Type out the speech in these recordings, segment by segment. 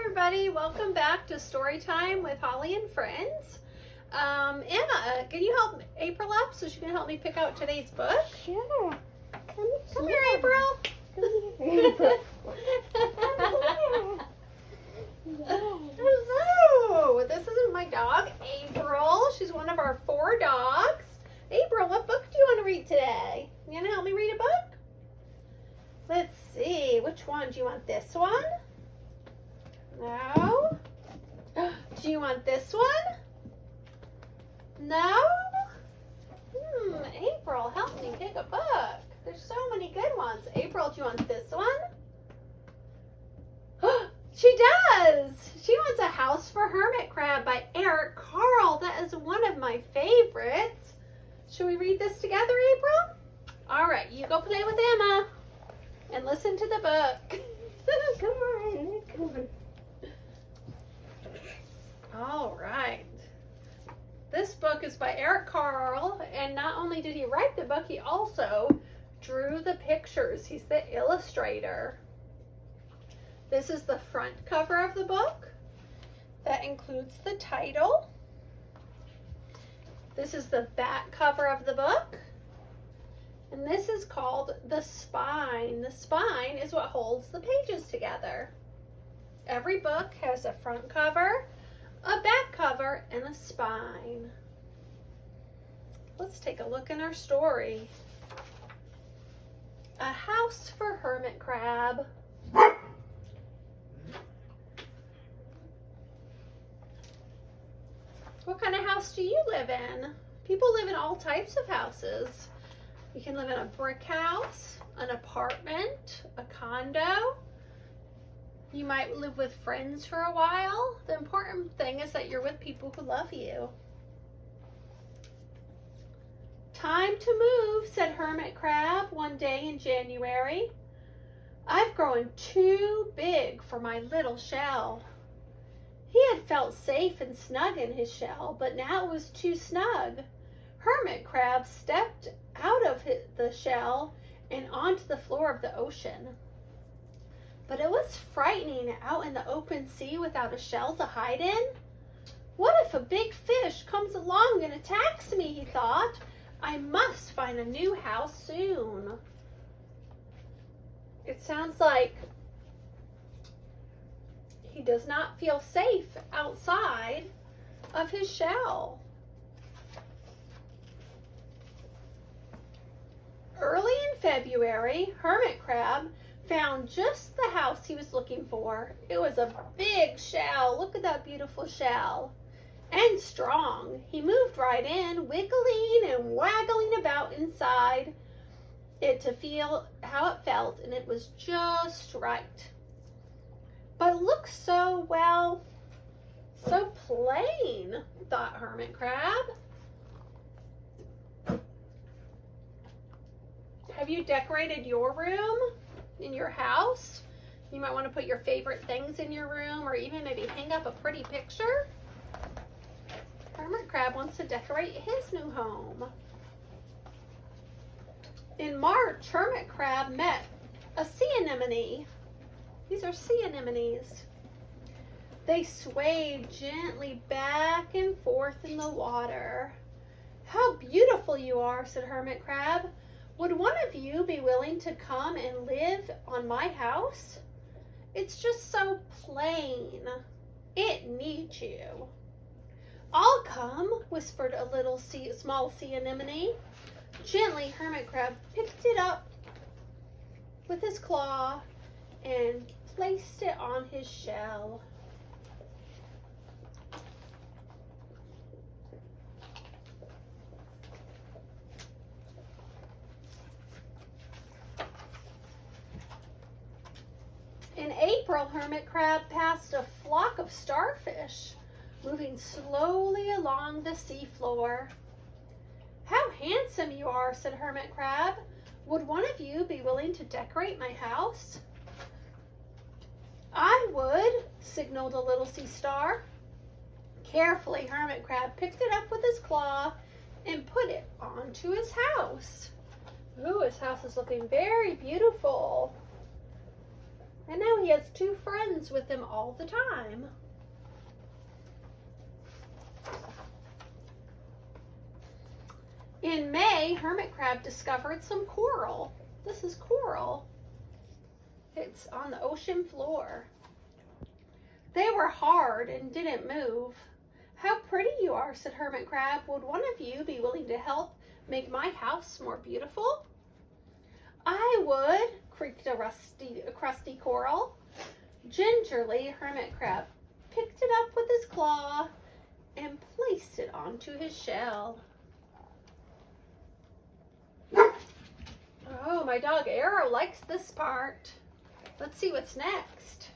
everybody, welcome back to Story Time with Holly and Friends. Emma, can you help April up so she can help me pick out today's book? Sure. Come here, April. Come here, April. Hello. This is my dog, April. She's one of our 4 dogs. April, what book do you want to read today? You want to help me read a book? Let's see. Which one? Do you want this one? No. Do you want this one? No? April, help me pick a book. There's so many good ones. April, do you want this one? She does. She wants A House for Hermit Crab by Eric Carle. That is one of my favorites. Should we read this together, April? All right, you go play with Emma and listen to the book. Come on. Come on. All right. This book is by Eric Carle, and not only did he write the book, he also drew the pictures. He's the illustrator. This is the front cover of the book. That includes the title. This is the back cover of the book. And this is called the spine. The spine is what holds the pages together. Every book has a front cover, a back cover, and a spine. Let's take a look in our story. A House for Hermit Crab. What kind of house do you live in? People live in all types of houses. You can live in a brick house, an apartment, a condo. You might live with friends for a while. The important thing is that you're with people who love you. Time to move, said Hermit Crab one day in January. I've grown too big for my little shell. He had felt safe and snug in his shell, but now it was too snug. Hermit Crab stepped out of the shell and onto the floor of the ocean. But it was frightening out in the open sea without a shell to hide in. What if a big fish comes along and attacks me, he thought. I must find a new house soon. It sounds like he does not feel safe outside of his shell. Early in February, Hermit Crab found just the house he was looking for. It was a big shell. Look at that beautiful shell. And strong. He moved right in, wiggling and waggling about inside it to feel how it felt, and it was just right. But it looks so, well, so plain, thought Hermit Crab. Have you decorated your room in your house? You might want to put your favorite things in your room, or even maybe hang up a pretty picture. Hermit Crab wants to decorate his new home. In March, Hermit Crab met a sea anemone. These are sea anemones. They swayed gently back and forth in the water. How beautiful you are, said Hermit Crab. Would one of you be willing to come and live on my house? It's just so plain. It needs you. I'll come, whispered a little small sea anemone. Gently, Hermit Crab picked it up with his claw and placed it on his shell. In April, Hermit Crab passed a flock of starfish moving slowly along the seafloor. How handsome you are, said Hermit Crab. Would one of you be willing to decorate my house? I would, signaled a little sea star. Carefully, Hermit Crab picked it up with his claw and put it onto his house. Ooh, his house is looking very beautiful. And now he has 2 friends with him all the time. In May, hermit crab discovered some coral. This is coral. It's on the ocean floor. They were hard and didn't move. How pretty you are, said hermit crab. Would one of you be willing to help make my house more beautiful? I would, creaked a crusty coral. Gingerly, hermit crab picked it up with his claw and placed it onto his shell. Oh, my dog Arrow likes this part. Let's see what's next.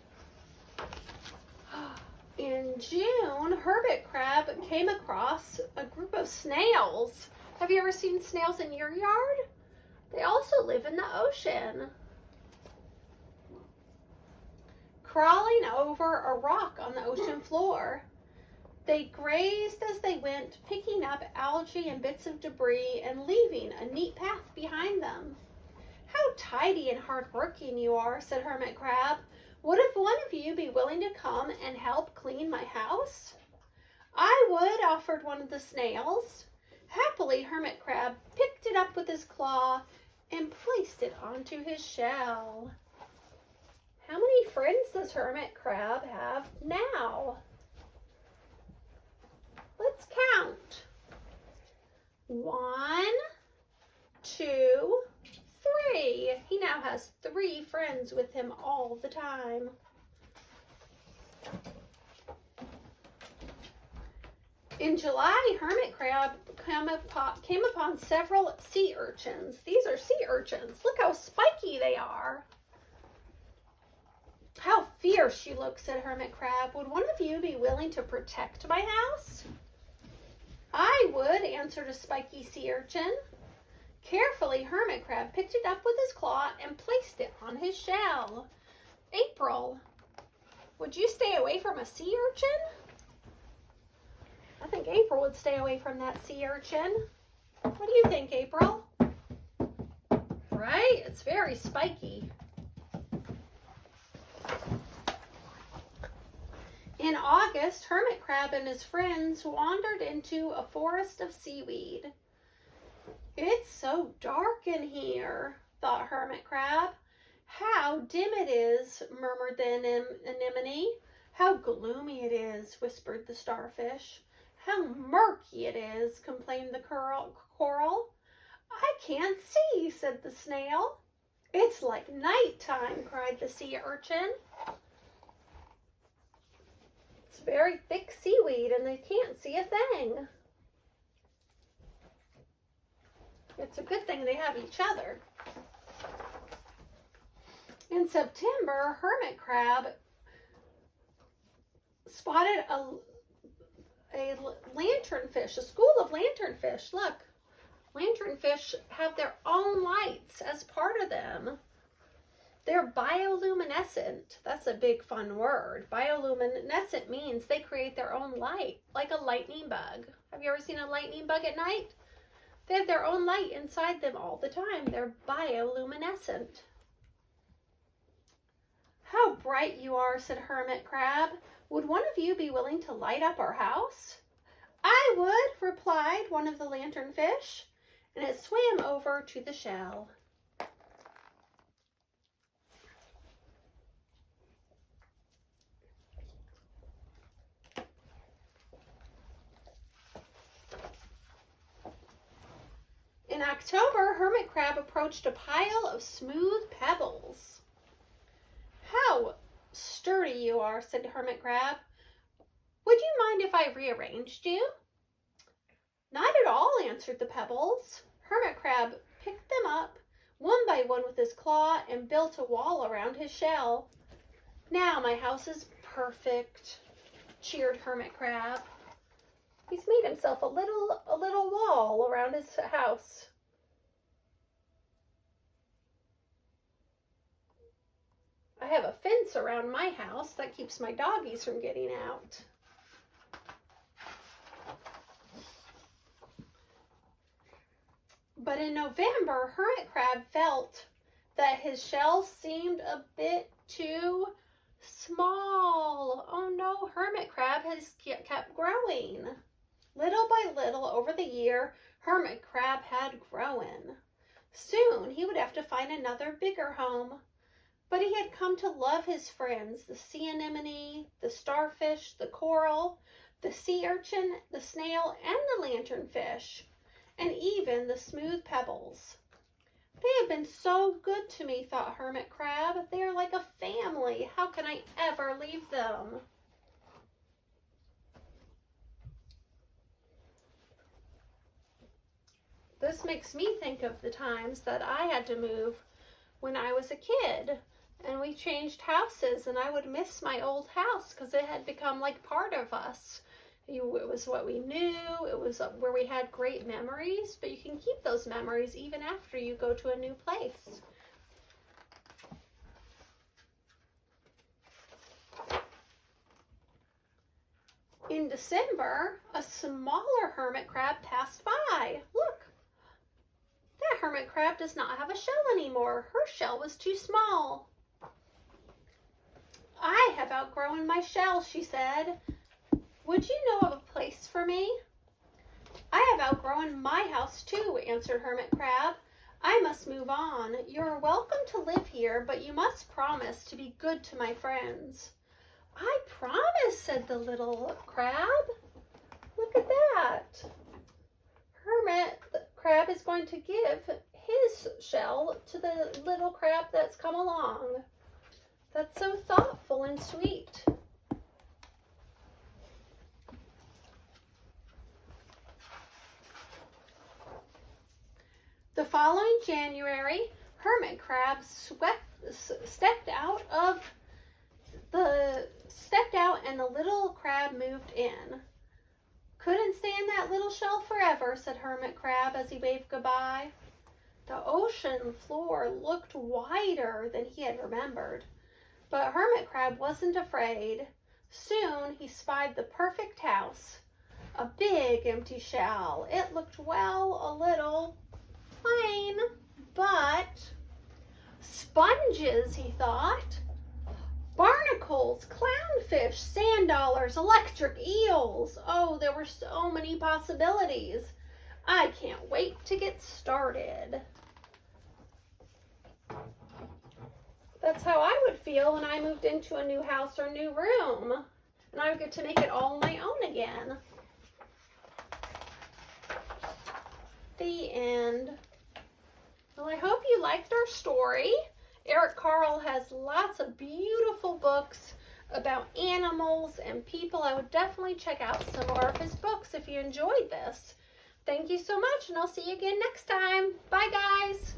In June, hermit crab came across a group of snails. Have you ever seen snails in your yard? They also live in the ocean. Crawling over a rock on the ocean floor. They grazed as they went, picking up algae and bits of debris and leaving a neat path behind them. How tidy and hardworking you are, said hermit crab. Would one of you be willing to come and help clean my house? I would, offered one of the snails. Happily, hermit crab picked it up with his claw and placed it onto his shell. How many friends does hermit crab have now? Let's count. 1, 2, 3. He now has 3 friends with him all the time. In July, hermit crab came upon several sea urchins. These are sea urchins. Look how spiky they are. How fierce you look, said hermit crab. Would one of you be willing to protect my house? I would, answered a spiky sea urchin. Carefully, hermit crab picked it up with his claw and placed it on his shell. April, would you stay away from a sea urchin? I think April would stay away from that sea urchin. What do you think, April? Right? It's very spiky. In August, hermit crab and his friends wandered into a forest of seaweed. It's so dark in here, thought hermit crab. How dim it is, murmured the anemone. How gloomy it is, whispered the starfish. How murky it is, complained the coral. I can't see, said the snail. It's like nighttime, cried the sea urchin. It's very thick seaweed and they can't see a thing. It's a good thing they have each other. In September, hermit crab spotted a lanternfish, a school of lanternfish. Look, lanternfish have their own lights as part of them. They're bioluminescent. That's a big fun word. Bioluminescent means they create their own light, like a lightning bug. Have you ever seen a lightning bug at night? They have their own light inside them all the time. They're bioluminescent. How bright you are, said hermit crab. Would one of you be willing to light up our house? I would, replied one of the lanternfish, and it swam over to the shell. In October, hermit crab approached a pile of smooth pebbles. How sturdy you are, said hermit crab. Would you mind if I rearranged you? Not at all, answered the pebbles. Hermit crab picked them up one by one with his claw and built a wall around his shell. Now my house is perfect, cheered hermit crab. He's made himself a little wall around his house. I have a fence around my house that keeps my doggies from getting out. But in November, hermit crab felt that his shell seemed a bit too small. Oh no, hermit crab has kept growing. Little by little over the year, hermit crab had grown. Soon he would have to find another bigger home. But he had come to love his friends, the sea anemone, the starfish, the coral, the sea urchin, the snail, and the lanternfish, and even the smooth pebbles. They have been so good to me, thought Hermit Crab. They are like a family. How can I ever leave them? This makes me think of the times that I had to move when I was a kid, and we changed houses, and I would miss my old house because it had become like part of us. It was what we knew. It was where we had great memories, but you can keep those memories even after you go to a new place. In December, a smaller hermit crab passed by. Look, that hermit crab does not have a shell anymore. Her shell was too small. I have outgrown my shell, she said. Would you know of a place for me? I have outgrown my house too, answered Hermit Crab. I must move on. You're welcome to live here, but you must promise to be good to my friends. I promise, said the little crab. Look at that. Hermit Crab is going to give his shell to the little crab that's come along. That's so thoughtful and sweet. The following January, Hermit Crab stepped out and the little crab moved in. Couldn't stay in that little shell forever, said Hermit Crab as he waved goodbye. The ocean floor looked wider than he had remembered, but Hermit Crab wasn't afraid. Soon he spied the perfect house, a big empty shell. It looked, well, a little plain, but sponges, he thought. Barnacles, clownfish, sand dollars, electric eels. Oh, there were so many possibilities. I can't wait to get started. That's how I would feel when I moved into a new house or new room, and I would get to make it all my own again. The end. Well, I hope you liked our story. Eric Carle has lots of beautiful books about animals and people. I would definitely check out some more of his books if you enjoyed this. Thank you so much, and I'll see you again next time. Bye, guys.